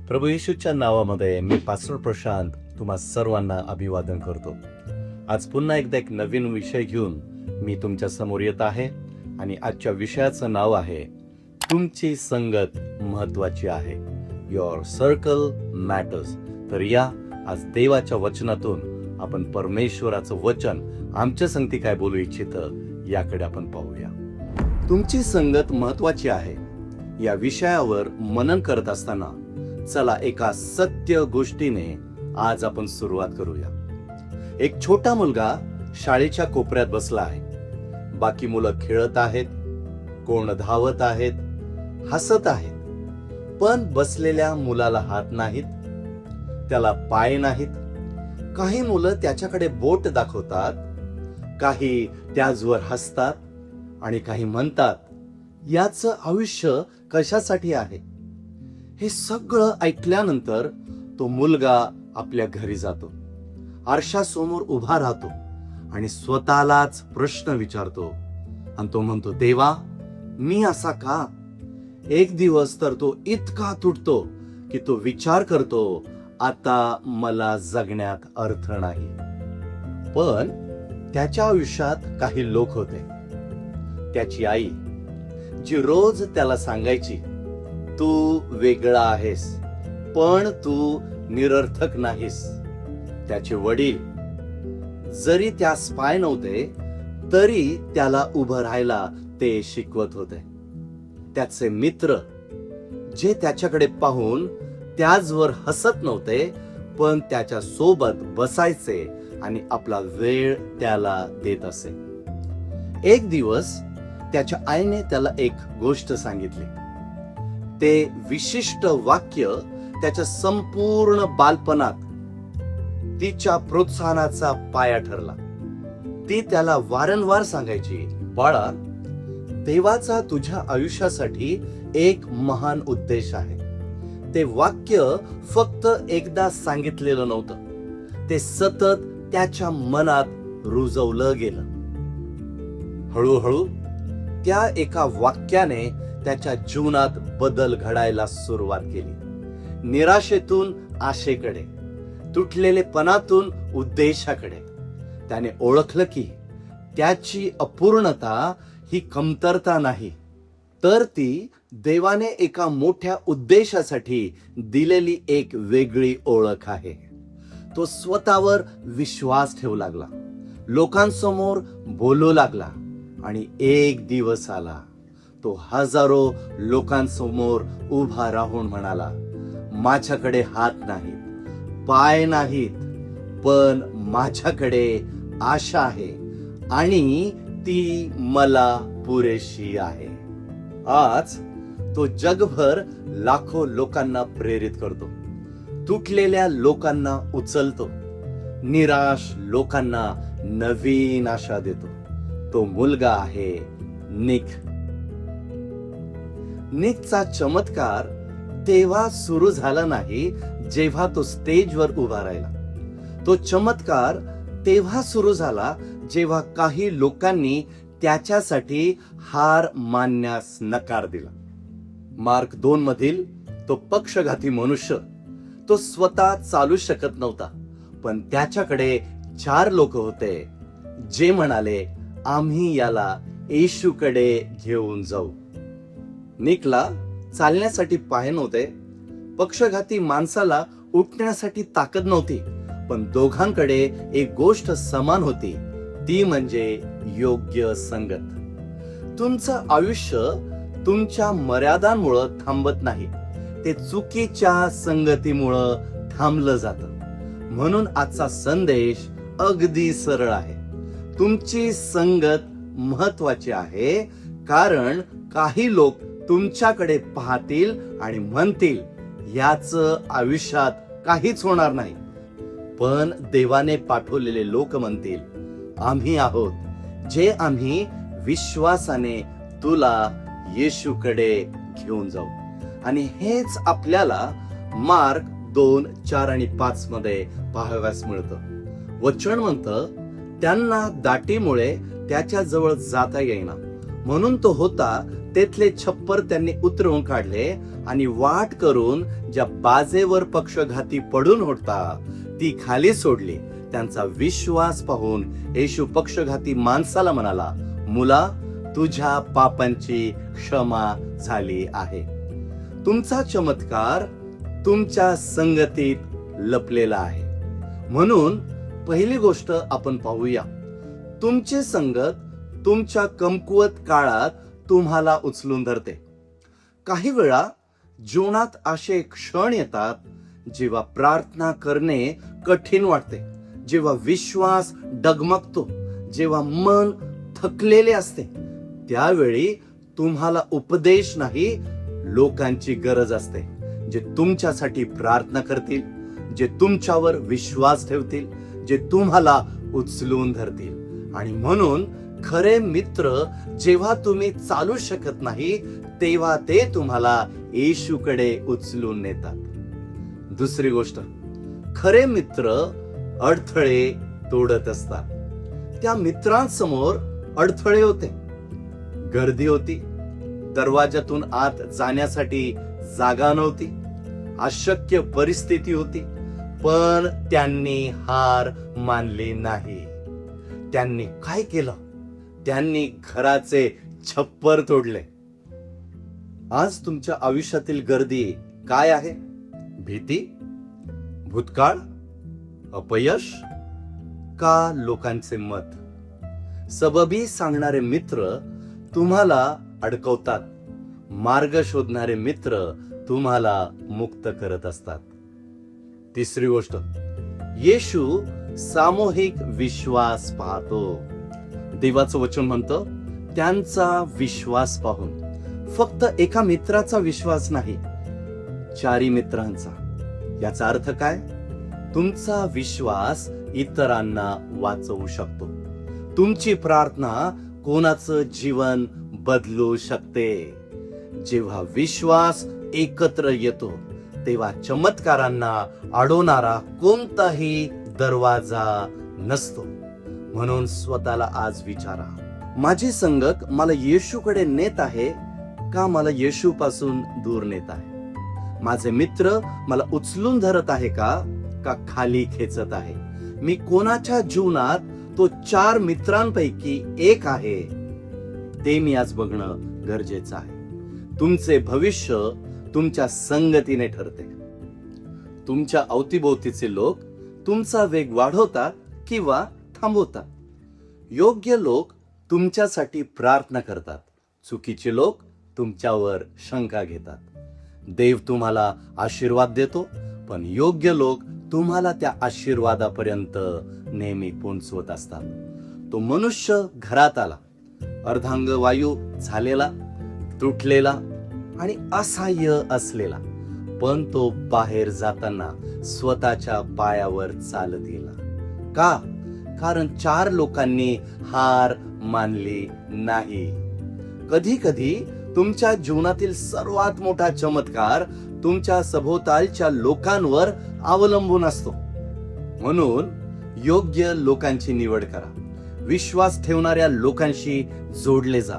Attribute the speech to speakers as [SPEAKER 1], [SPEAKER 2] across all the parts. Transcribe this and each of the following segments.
[SPEAKER 1] प्रभू येशूच्या नावामध्ये मी पास्टर प्रशांत तुम्हा सर्वांना अभिवादन करतो. आज पुन्हा एकदा एक नवीन विषय घेऊन मी तुमच्या समोर येत आहे आणि आजच्या विषयाचं नाव आहे तुमची संगत महत्वाची आहे. Your circle matters. तर या आज देवाच्या वचनातून आपण परमेश्वराचं वचन आमच्या संगती काय बोलू इच्छितं याकडे आपण पाहूया. तुमची संगत महत्वाची आहे या विषयावर मनन करत असताना चला एका सत्य गोष्टीने आज आपण सुरुवात करूया. एक छोटा मुलगा शाळेच्या कोपऱ्यात बसला आहे. बाकी मुलं खेळत आहेत, कोण धावत आहेत, हसत आहेत. पण बसलेल्या मुलाला हात नाहीत, त्याला पाय नाहीत. काही मुलं त्याच्याकडे बोट दाखवतात, काही त्याचवर हसतात आणि काही म्हणतात याचं आयुष्य कशासाठी आहे. हे सगळं ऐकल्यानंतर तो मुलगा आपल्या घरी जातो, आरशासमोर उभा राहतो आणि स्वतःलाच प्रश्न विचारतो आणि तो म्हणतो, देवा मी असा का. एक दिवस तर तो इतका तुटतो की तो विचार करतो आता मला जगण्यात अर्थ नाही. पण त्याच्या आयुष्यात काही लोक होते. त्याची आई जी रोज त्याला सांगायची तू वेगळा आहेस, पण तू निरर्थक नाहीस. त्याचे वडील जरी त्यास पाय नव्हते तरी त्याला उभं राहायला ते शिकवत होते. त्याचे मित्र जे त्याच्याकडे पाहून त्याचवर हसत नव्हते पण त्याच्या सोबत बसायचे आणि आपला वेळ त्याला देत असे. एक दिवस त्याच्या आईने त्याला एक गोष्ट सांगितली. ते विशिष्ट वाक्य त्याच्या संपूर्ण बालपणात तिच्या प्रोत्साहनाचा पाया ठरला. ती त्याला वारंवार सांगायची, बाळा देवाचा तुझ्या आयुष्यासाठी एक महान उद्देश आहे. ते वाक्य फक्त एकदा सांगितलेलं नव्हतं, ते सतत त्याच्या मनात रुजवलं गेलं. हळूहळू त्या एका वाक्याने त्याच्या जीवनात बदल घडायला सुरुवात केली. निराशेतून आशेकडे, तुटलेलेपणातून उद्देशाकडे. त्याने ओळखलं की त्याची अपूर्णता ही कमतरता नाही, तर ती देवाने एका मोठ्या उद्देशासाठी दिलेली एक वेगळी ओळख आहे. तो स्वतःवर विश्वास ठेवू लागला, लोकांसमोर बोलू लागला आणि एक दिवस आला तो हजारो लोकांसमोर उभा राहून म्हणाला, माझ्याकडे हात नाहीत, पाय नाहीत, पण माझ्याकडे आशा आहे आणि ती मला पुरेशी आहे. आज तो जगभर लाखो लोकांना प्रेरित करतो, तुटलेल्या लोकांना उचलतो, निराश लोकांना नवीन आशा देतो. तो मुलगा आहे निक. निकचा चमत्कार तेव्हा सुरू झाला नाही जेव्हा तो स्टेजवर उभा राहिला. तो चमत्कार तेव्हा सुरू झाला जेव्हा काही लोकांनी त्याच्यासाठी हार मानण्यास नकार दिला. मार्क 2 मधील तो पक्षघाती मनुष्य, तो स्वतः चालू शकत नव्हता, पण त्याच्याकडे 4 लोक होते जे म्हणाले, आम्ही याला येशूकडे घेऊन जाऊ. निकला चालण्यासाठी पाय नव्हते, पक्षघाती माणसाला उठण्यासाठी ताकद नव्हती, पण दोघांकडे एक गोष्ट समान होती, ती म्हणजे योग्य संगत. तुमचं आयुष्य तुमच्या मर्यादांमुळं थांबत नाही, ते चुकीच्या संगतीमुळं थांबलं जातं. म्हणून आजचा संदेश अगदी सरळ आहे. तुमची संगत महत्वाची आहे, कारण काही लोक तुमच्याकडे पाहतील आणि म्हणतील याचं आयुष्यात काहीच होणार नाही. पण देवाने पाठवलेले लोक म्हणतील, आम्ही आहोत जे आम्ही विश्वासाने तुला येशूकडे घेऊन जाऊ. आणि हेच आपल्याला मार्क 2, 4 आणि 5 मध्ये पाहाव्यास मिळतं. वचन म्हणतं, त्यांना दाटीमुळे त्याच्या जवळ जाता येईना, म्हणून तो होता तेथले छप्पर त्यांनी उतरवून काढले आणि वाट करून ज्या बाजेवर पक्षघाती पडून होता ती खाली सोडली. त्यांचा विश्वास पाहून येशू पक्षघाती माणसाला म्हणाला, मुला, तुझ्या पापांची क्षमा झाली आहे. तुमचा चमत्कार तुमच्या संगतीत लपलेला आहे. म्हणून पहिली गोष्ट आपण पाहूया. तुमची संगत तुमच्या कमकुवत काळात तुम्हाला उचलून धरते. काही वेळा जीवनात असे क्षण येतात जेव्हा प्रार्थना करणे कठीण वाटते, जेव्हा विश्वास डगमगतो, जेव्हा मन थकलेले असते. त्यावेळी तुम्हाला उपदेश नाही, लोकांची गरज असते, जे तुमच्यासाठी प्रार्थना करतील, जे तुमच्यावर विश्वास ठेवतील, जे तुम्हाला उचलून धरतील. आणि म्हणून खरे मित्र जेव्हा तुम्ही चालू शकत नाही तेव्हा ते तुम्हाला येशूकडे उचलून नेतात. दुसरी गोष्ट, खरे मित्र अडथळे तोडत असतात. त्या मित्रांसमोर अडथळे होते, गर्दी होती, दरवाजातून आत जाण्यासाठी जागा नव्हती, अशक्य परिस्थिती होती, पण त्यांनी हार मानली नाही. त्यांनी काय केलं? त्यांनी घराचे छप्पर तोडले. आज तुमच्या आयुष्यातील गर्दी काय आहे? भीती, भूतकाळ, अपयश का लोकांचे मत? सबबी सांगणारे मित्र तुम्हाला अडकवतात, मार्ग शोधणारे मित्र तुम्हाला मुक्त करत असतात. तिसरी गोष्ट, येशू सामूहिक विश्वास पाहतो. देवाचं वचन म्हणतं, त्यांचा विश्वास पाहून. फक्त एका मित्राचा विश्वास नाही, 4 मित्रांचा. याचा अर्थ काय? तुमचा विश्वास इतरांना वाचवू शकतो. तुमची प्रार्थना कोणाचं जीवन बदलू शकते. जेव्हा विश्वास एकत्र येतो तेव्हा चमत्कारांना अडवणारा कोणताही दरवाजा नसतो. म्हणून स्वतःला आज विचारा, माझी संगत मला येशूकडे नेत आहे का मला येशू पासून दूर नेत आहे? माझे मित्र मला उचलून धरत आहे का खाली खेचत आहे? मी कोणाच्या जीवनात तो 4 मित्रांपैकी एक आहे ते मी आज बघणं गरजेचं आहे. तुमचे भविष्य तुमच्या संगतीने ठरते. तुमच्या अवतीभोवतीचे लोक तुमचा वेग वाढवतात किंवा थांबवतात. योग्य लोक तुमच्यासाठी प्रार्थना करतात, चुकीचे लोक तुमच्यावर शंका घेतात. देव तुम्हाला आशीर्वाद देतो, पण योग्य लोक तुम्हाला त्या आशीर्वादापर्यंत नेहमी पोहोचवत असतात. तो मनुष्य घरात आला, अर्धांग वायू झालेला, तुटलेला आणि असहाय्य असलेला, पण तो बाहेर जाताना स्वतःच्या पायावर चालत गेला. का? कारण 4 लोकांनी हार मानली नाही. कधी कधी तुमच्या जीवनातील सर्वात मोठा चमत्कार तुमच्या सभोवतालच्या लोकांवर अवलंबून असतो. म्हणून योग्य लोकांची निवड करा, विश्वास ठेवणाऱ्या लोकांशी जोडले जा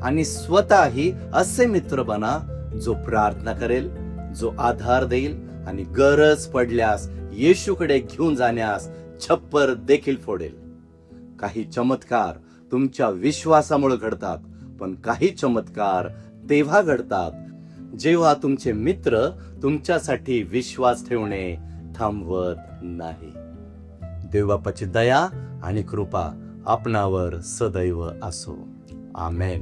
[SPEAKER 1] आणि स्वतःही असे मित्र बना जो प्रार्थना करेल, जो आधार देईल आणि गरज पडल्यास येशूकडे घेऊन जाण्यास छप्पर देखील फोडेल. काही चमत्कार तुमच्या विश्वासामुळे घडतात, पण काही चमत्कार तेव्हा घडतात जेव्हा तुमचे मित्र तुमच्यासाठी विश्वास ठेवणे थांबवत नाही. देवबापाची दया आणि कृपा आपणावर सदैव असो. आमेन.